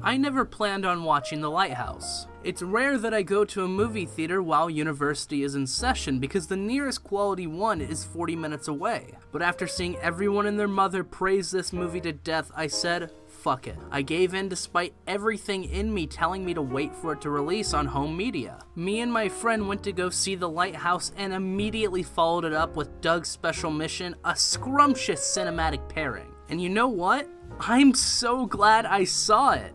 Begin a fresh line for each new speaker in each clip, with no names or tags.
I never planned on watching The Lighthouse. It's rare that I go to a movie theater while university is in session because the nearest quality one is 40 minutes away. But after seeing everyone and their mother praise this movie to death, I said, fuck it. I gave in despite everything in me telling me to wait for it to release on home media. Me and my friend went to go see The Lighthouse and immediately followed it up with Doug's Special Mission, a scrumptious cinematic pairing. And you know what? I'm so glad I saw it.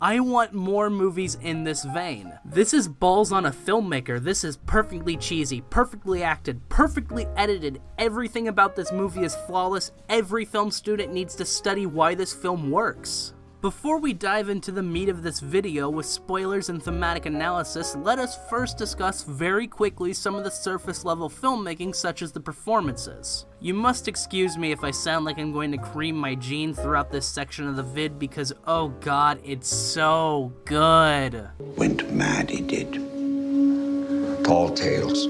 I want more movies in this vein. This is balls on a filmmaker. This is perfectly cheesy, perfectly acted, perfectly edited. Everything about this movie is flawless. Every film student needs to study why this film works. Before we dive into the meat of this video with spoilers and thematic analysis, let us first discuss very quickly some of the surface level filmmaking such as the performances. You must excuse me if I sound like I'm going to cream my jeans throughout this section of the vid because oh god, it's so good.
Went mad he did. Tall tales.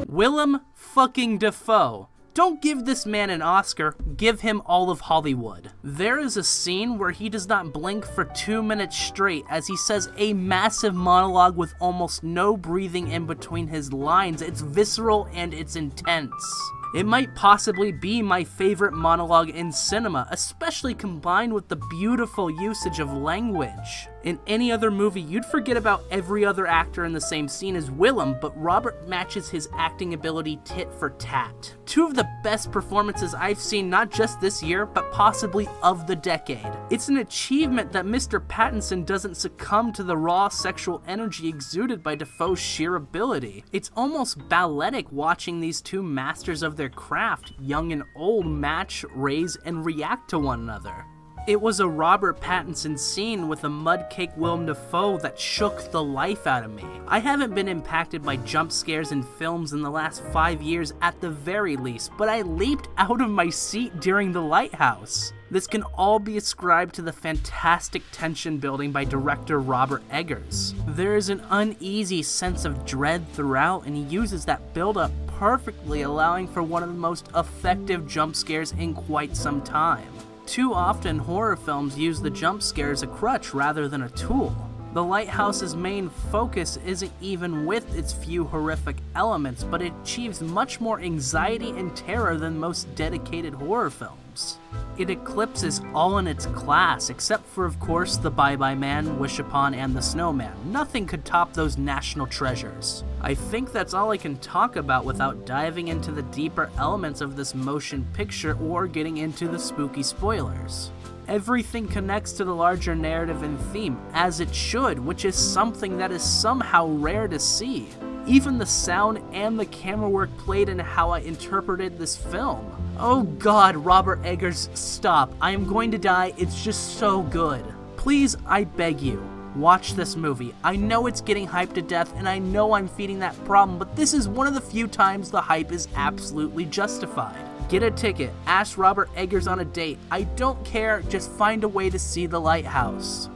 Willem fucking Dafoe. Don't give this man an Oscar, give him all of Hollywood. There is a scene where he does not blink for 2 minutes straight as he says a massive monologue with almost no breathing in between his lines. It's visceral and it's intense. It might possibly be my favorite monologue in cinema, especially combined with the beautiful usage of language. In any other movie, you'd forget about every other actor in the same scene as Willem, but Robert matches his acting ability tit for tat. Two of the best performances I've seen not just this year, but possibly of the decade. It's an achievement that Mr. Pattinson doesn't succumb to the raw sexual energy exuded by Dafoe's sheer ability. It's almost balletic watching these two masters of their craft, young and old, match, raise, and react to one another. It was a Robert Pattinson scene with a mudcake Willem Dafoe that shook the life out of me. I haven't been impacted by jump scares in films in the last 5 years at the very least, but I leaped out of my seat during The Lighthouse. This can all be ascribed to the fantastic tension building by director Robert Eggers. There is an uneasy sense of dread throughout, and he uses that build-up perfectly, allowing for one of the most effective jump scares in quite some time. Too often, horror films use the jump scare as a crutch rather than a tool. The Lighthouse's main focus isn't even with its few horrific elements, but it achieves much more anxiety and terror than most dedicated horror films. It eclipses all in its class, except for, of course, The Bye-Bye Man, Wish Upon, and The Snowman. Nothing could top those national treasures. I think that's all I can talk about without diving into the deeper elements of this motion picture or getting into the spooky spoilers. Everything connects to the larger narrative and theme, as it should, which is something that is somehow rare to see. Even the sound and the camera work played in how I interpreted this film. Oh god, Robert Eggers, stop. I am going to die, it's just so good. Please, I beg you, watch this movie. I know it's getting hyped to death, and I know I'm feeding that problem, but this is one of the few times the hype is absolutely justified. Get a ticket, ask Robert Eggers on a date. I don't care, just find a way to see The Lighthouse.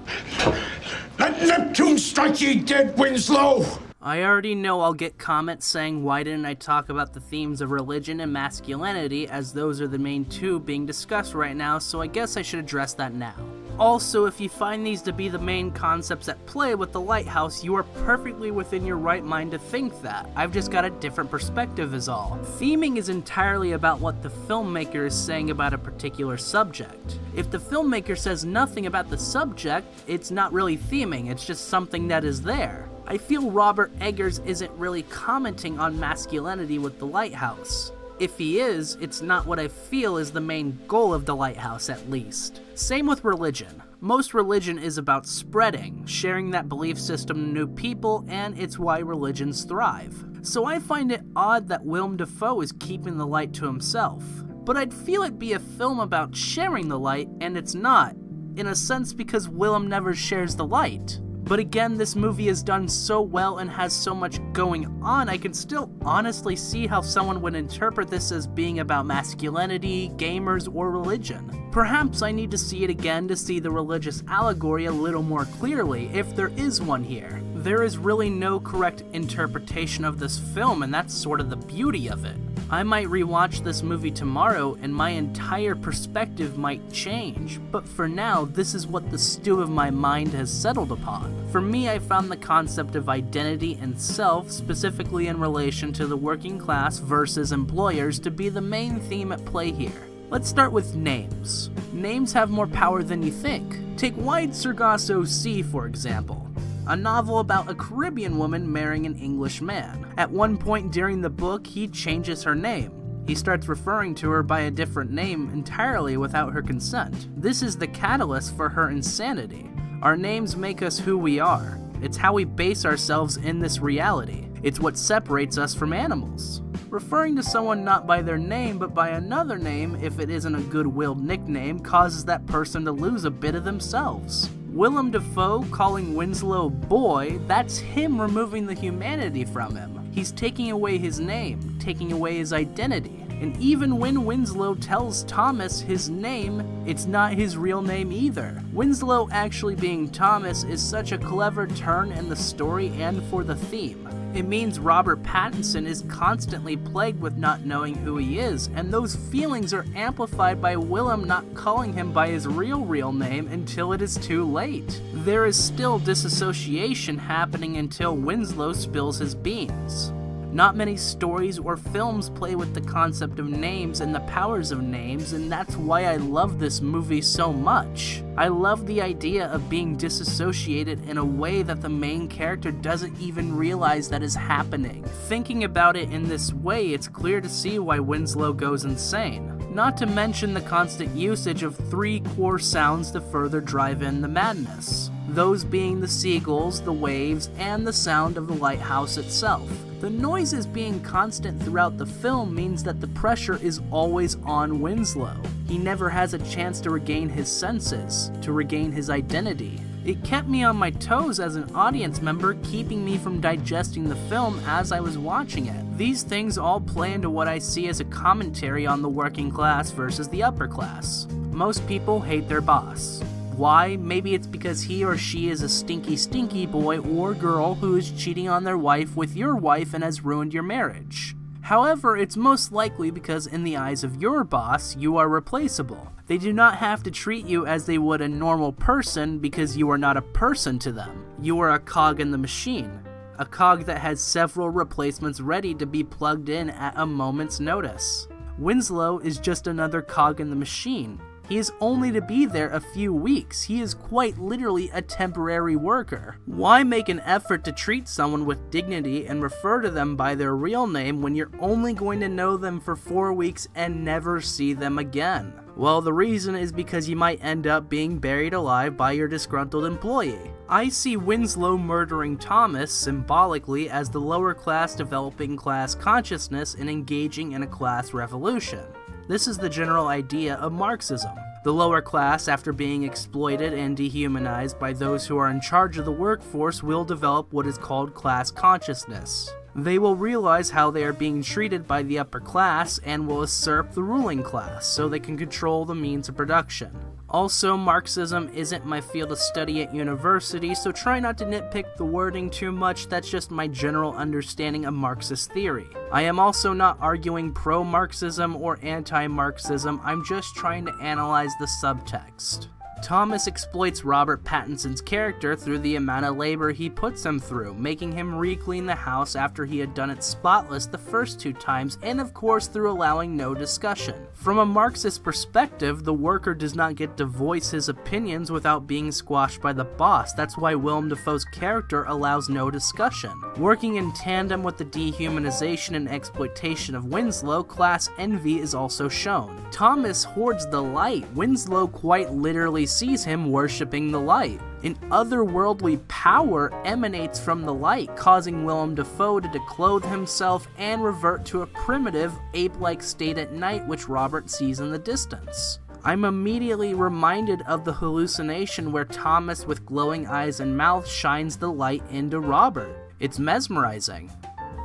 Let Neptune strike ye dead, Winslow!
I already know I'll get comments saying why didn't I talk about the themes of religion and masculinity, as those are the main two being discussed right now, so I guess I should address that now. Also, if you find these to be the main concepts at play with The Lighthouse, you are perfectly within your right mind to think that. I've just got a different perspective is all. Theming is entirely about what the filmmaker is saying about a particular subject. If the filmmaker says nothing about the subject, it's not really theming, it's just something that is there. I feel Robert Eggers isn't really commenting on masculinity with The Lighthouse. If he is, it's not what I feel is the main goal of The Lighthouse, at least. Same with religion. Most religion is about spreading, sharing that belief system to new people, and it's why religions thrive. So I find it odd that Willem Dafoe is keeping the light to himself. But I'd feel it'd be a film about sharing the light, and it's not, in a sense because Willem never shares the light. But again, this movie is done so well and has so much going on, I can still honestly see how someone would interpret this as being about masculinity, gamers, or religion. Perhaps I need to see it again to see the religious allegory a little more clearly, if there is one here. There is really no correct interpretation of this film, and that's sort of the beauty of it. I might rewatch this movie tomorrow and my entire perspective might change, but for now, this is what the stew of my mind has settled upon. For me, I found the concept of identity and self, specifically in relation to the working class versus employers, to be the main theme at play here. Let's start with names. Names have more power than you think. Take Wide Sargasso Sea, for example. A novel about a Caribbean woman marrying an English man. At one point during the book, he changes her name. He starts referring to her by a different name entirely without her consent. This is the catalyst for her insanity. Our names make us who we are. It's how we base ourselves in this reality. It's what separates us from animals. Referring to someone not by their name but by another name, if it isn't a good-willed nickname, causes that person to lose a bit of themselves. Willem Dafoe calling Winslow boy, that's him removing the humanity from him. He's taking away his name, taking away his identity. And even when Winslow tells Thomas his name, it's not his real name either. Winslow actually being Thomas is such a clever turn in the story and for the theme. It means Robert Pattinson is constantly plagued with not knowing who he is, and those feelings are amplified by Willem not calling him by his real name until it is too late. There is still disassociation happening until Winslow spills his beans. Not many stories or films play with the concept of names and the powers of names, and that's why I love this movie so much. I love the idea of being disassociated in a way that the main character doesn't even realize that is happening. Thinking about it in this way, it's clear to see why Winslow goes insane. Not to mention the constant usage of 3 core sounds to further drive in the madness. Those being the seagulls, the waves, and the sound of the lighthouse itself. The noises being constant throughout the film means that the pressure is always on Winslow. He never has a chance to regain his senses, to regain his identity. It kept me on my toes as an audience member, keeping me from digesting the film as I was watching it. These things all play into what I see as a commentary on the working class versus the upper class. Most people hate their boss. Why? Maybe it's because he or she is a stinky boy or girl who is cheating on their wife with your wife and has ruined your marriage. However, it's most likely because in the eyes of your boss, you are replaceable. They do not have to treat you as they would a normal person because you are not a person to them. You are a cog in the machine. A cog that has several replacements ready to be plugged in at a moment's notice. Winslow is just another cog in the machine. He is only to be there a few weeks. He is quite literally a temporary worker. Why make an effort to treat someone with dignity and refer to them by their real name when you're only going to know them for 4 weeks and never see them again? Well, the reason is because you might end up being buried alive by your disgruntled employee. I see Winslow murdering Thomas symbolically as the lower class developing class consciousness and engaging in a class revolution. This is the general idea of Marxism. The lower class, after being exploited and dehumanized by those who are in charge of the workforce, will develop what is called class consciousness. They will realize how they are being treated by the upper class and will usurp the ruling class so they can control the means of production. Also, Marxism isn't my field of study at university, so try not to nitpick the wording too much. That's just my general understanding of Marxist theory. I am also not arguing pro-Marxism or anti-Marxism, I'm just trying to analyze the subtext. Thomas exploits Robert Pattinson's character through the amount of labor he puts him through, making him re-clean the house after he had done it spotless the first 2 times, and of course through allowing no discussion. From a Marxist perspective, the worker does not get to voice his opinions without being squashed by the boss. That's why Willem Dafoe's character allows no discussion. Working in tandem with the dehumanization and exploitation of Winslow, class envy is also shown. Thomas hoards the light. Winslow quite literally sees him worshipping the light. An otherworldly power emanates from the light, causing Willem Dafoe to declothe himself and revert to a primitive, ape-like state at night which Robert sees in the distance. I'm immediately reminded of the hallucination where Thomas with glowing eyes and mouth shines the light into Robert. It's mesmerizing.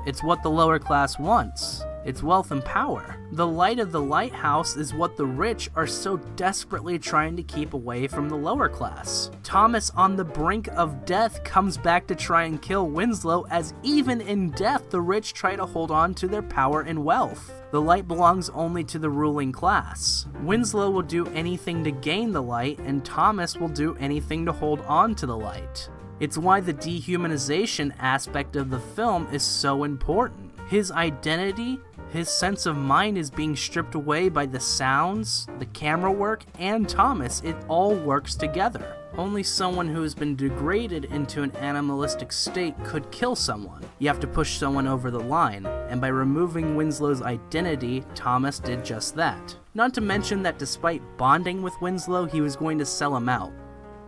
It's what the lower class wants. It's wealth and power. The light of the lighthouse is what the rich are so desperately trying to keep away from the lower class. Thomas, on the brink of death, comes back to try and kill Winslow, as even in death the rich try to hold on to their power and wealth. The light belongs only to the ruling class. Winslow will do anything to gain the light, and Thomas will do anything to hold on to the light. It's why the dehumanization aspect of the film is so important. His identity, his sense of mind is being stripped away by the sounds, the camera work, and Thomas. It all works together. Only someone who has been degraded into an animalistic state could kill someone. You have to push someone over the line, and by removing Winslow's identity, Thomas did just that. Not to mention that despite bonding with Winslow, he was going to sell him out.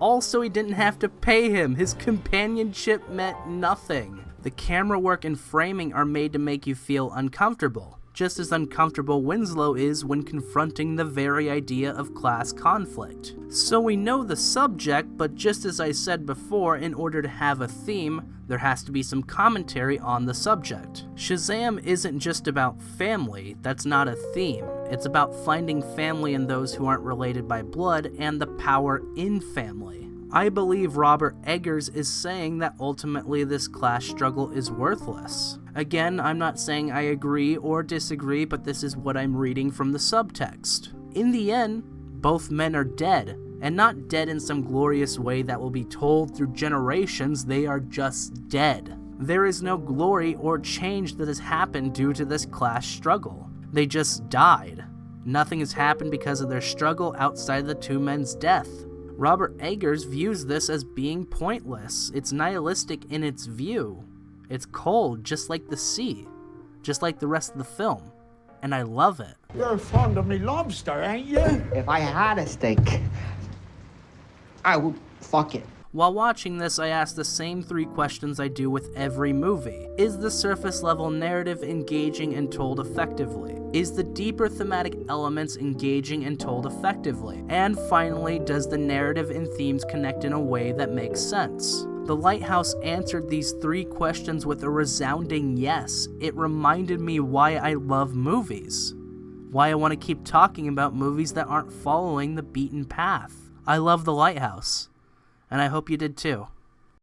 Also, he didn't have to pay him. His companionship meant nothing. The camera work and framing are made to make you feel uncomfortable, just as uncomfortable Winslow is when confronting the very idea of class conflict. So we know the subject, but just as I said before, in order to have a theme, there has to be some commentary on the subject. Shazam isn't just about family, that's not a theme. It's about finding family in those who aren't related by blood and the power in family. I believe Robert Eggers is saying that ultimately this class struggle is worthless. Again, I'm not saying I agree or disagree, but this is what I'm reading from the subtext. In the end, both men are dead, and not dead in some glorious way that will be told through generations. They are just dead. There is no glory or change that has happened due to this class struggle. They just died. Nothing has happened because of their struggle outside of the two men's death. Robert Eggers views this as being pointless. It's nihilistic in its view. It's cold, just like the sea, just like the rest of the film, and I love it.
You're fond of me lobster, ain't you?
If I had a steak, I would fuck it.
While watching this, I asked the same 3 questions I do with every movie. Is the surface level narrative engaging and told effectively? Is the deeper thematic elements engaging and told effectively? And finally, does the narrative and themes connect in a way that makes sense? The Lighthouse answered these 3 questions with a resounding yes. It reminded me why I love movies. Why I want to keep talking about movies that aren't following the beaten path. I love The Lighthouse. And I hope you did too.